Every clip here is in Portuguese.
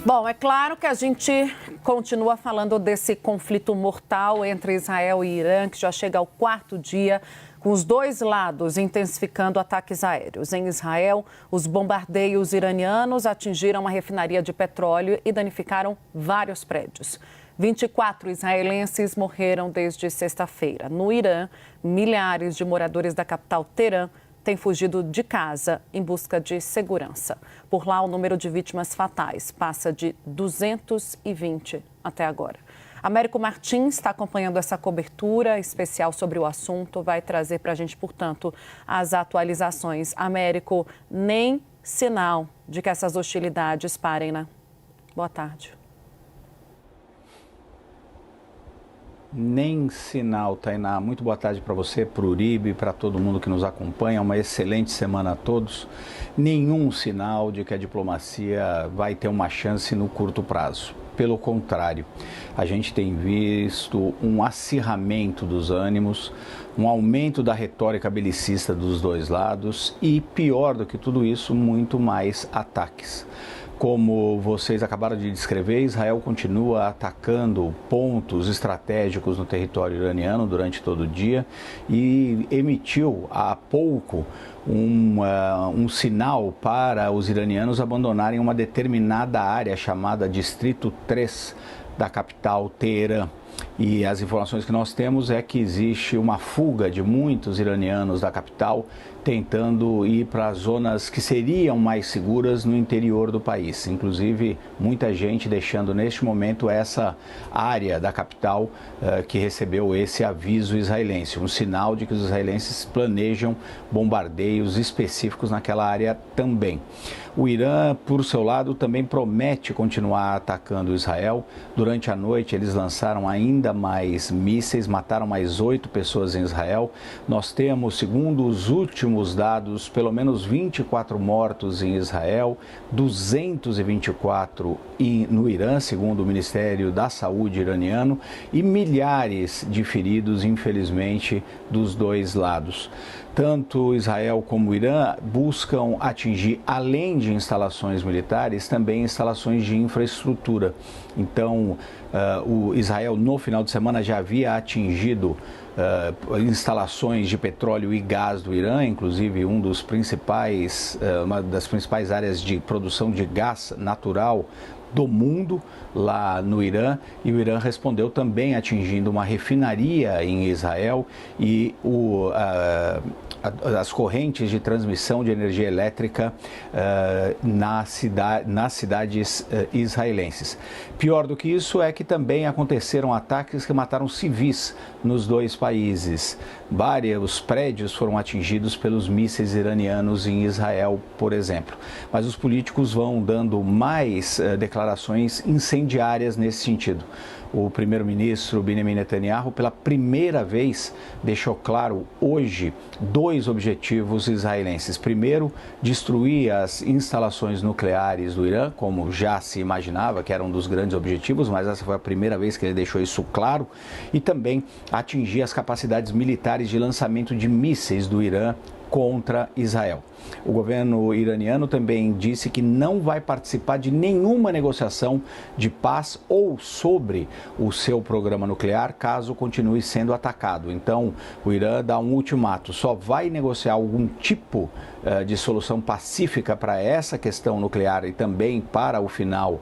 Bom, é claro que a gente continua falando desse conflito mortal entre Israel e Irã, que já chega ao 4º dia, com os dois lados intensificando ataques aéreos. Em Israel, os bombardeios iranianos atingiram uma refinaria de petróleo e danificaram vários prédios. 24 israelenses morreram desde sexta-feira. No Irã, milhares de moradores da capital Teherã têm fugido de casa em busca de segurança. Por lá, o número de vítimas fatais passa de 220 até agora. Américo Martins está acompanhando essa cobertura especial sobre o assunto, vai trazer para a gente, portanto, as atualizações. Américo, nem sinal de que essas hostilidades parem, né? Boa tarde. Nem sinal, Tainá. Muito boa tarde para você, para o Uribe, para todo mundo que nos acompanha. Uma excelente semana a todos. Nenhum sinal de que a diplomacia vai ter uma chance no curto prazo. Pelo contrário, a gente tem visto um acirramento dos ânimos, um aumento da retórica belicista dos dois lados e, pior do que tudo isso, muito mais ataques. Como vocês acabaram de descrever, Israel continua atacando pontos estratégicos no território iraniano durante todo o dia e emitiu há pouco um sinal para os iranianos abandonarem uma determinada área chamada Distrito 3 da capital Teherã. E as informações que nós temos é que existe uma fuga de muitos iranianos da capital tentando ir para zonas que seriam mais seguras no interior do país. Inclusive, muita gente deixando neste momento essa área da capital que recebeu esse aviso israelense, um sinal de que os israelenses planejam bombardeios específicos naquela área também. O Irã, por seu lado, também promete continuar atacando Israel. Durante a noite, eles lançaram ainda mais mísseis, mataram mais 8 pessoas em Israel. Nós temos, segundo os últimos dados, pelo menos 24 mortos em Israel, 224 no Irã, segundo o Ministério da Saúde iraniano, e milhares de feridos, infelizmente, dos dois lados. Tanto Israel como o Irã buscam atingir, além de instalações militares, também instalações de infraestrutura. Então, o Israel, no final de semana, já havia atingido instalações de petróleo e gás do Irã, inclusive uma das principais áreas de produção de gás natural do mundo lá no Irã, e o Irã respondeu também atingindo uma refinaria em Israel e as correntes de transmissão de energia elétrica nas cidades israelenses. Pior do que isso é que também aconteceram ataques que mataram civis nos dois países. Vários prédios foram atingidos pelos mísseis iranianos em Israel, por exemplo. Mas os políticos vão dando mais declarações incendiárias nesse sentido. O primeiro-ministro Benjamin Netanyahu, pela primeira vez, deixou claro hoje 2 objetivos israelenses. Primeiro, destruir as instalações nucleares do Irã, como já se imaginava, que era um dos grandes objetivos, mas essa foi a primeira vez que ele deixou isso claro. E também atingir as capacidades militares de lançamento de mísseis do Irã contra Israel. O governo iraniano também disse que não vai participar de nenhuma negociação de paz ou sobre o seu programa nuclear caso continue sendo atacado. Então, o Irã dá um ultimato, só vai negociar algum tipo de solução pacífica para essa questão nuclear e também para o final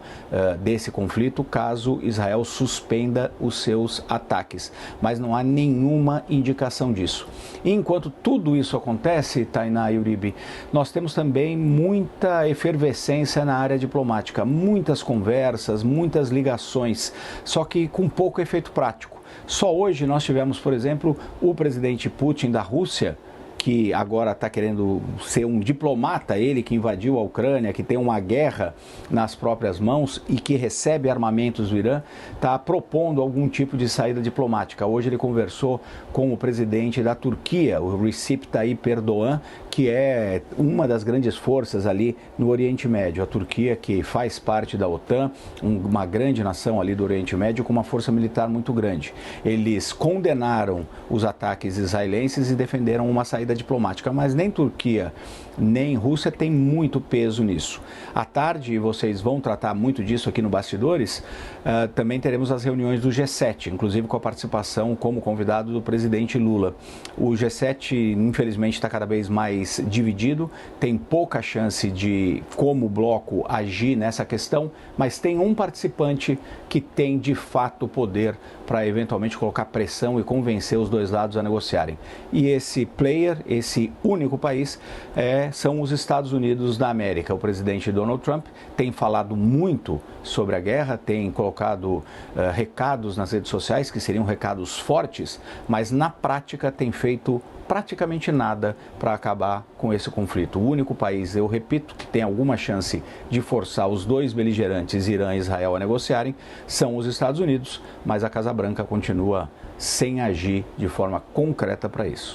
desse conflito caso Israel suspenda os seus ataques. Mas não há nenhuma indicação disso. E enquanto tudo isso acontece, Tainá e Uribe, nós temos também muita efervescência na área diplomática, muitas conversas, muitas ligações, só que com pouco efeito prático. Só hoje nós tivemos, por exemplo, o presidente Putin da Rússia, que agora está querendo ser um diplomata, ele que invadiu a Ucrânia, que tem uma guerra nas próprias mãos e que recebe armamentos do Irã, está propondo algum tipo de saída diplomática. Hoje ele conversou com o presidente da Turquia, o Recep Tayyip Erdogan, que é uma das grandes forças ali no Oriente Médio. A Turquia, que faz parte da OTAN, uma grande nação ali do Oriente Médio, com uma força militar muito grande. Eles condenaram os ataques israelenses e defenderam uma saída diplomática, mas nem Turquia nem Rússia tem muito peso nisso. À tarde, e vocês vão tratar muito disso aqui no Bastidores, também teremos as reuniões do G7, inclusive com a participação como convidado do presidente Lula. O G7, infelizmente, está cada vez mais dividido, tem pouca chance de, como bloco, agir nessa questão, mas tem um participante que tem, de fato, poder para eventualmente colocar pressão e convencer os dois lados a negociarem. E esse player, esse único país, são os Estados Unidos da América. O presidente Donald Trump tem falado muito sobre a guerra, tem colocado recados nas redes sociais, que seriam recados fortes, mas na prática tem feito praticamente nada para acabar com esse conflito. O único país, eu repito, que tem alguma chance de forçar os dois beligerantes, Irã e Israel, a negociarem, são os Estados Unidos, mas a Casa Branca continua sem agir de forma concreta para isso.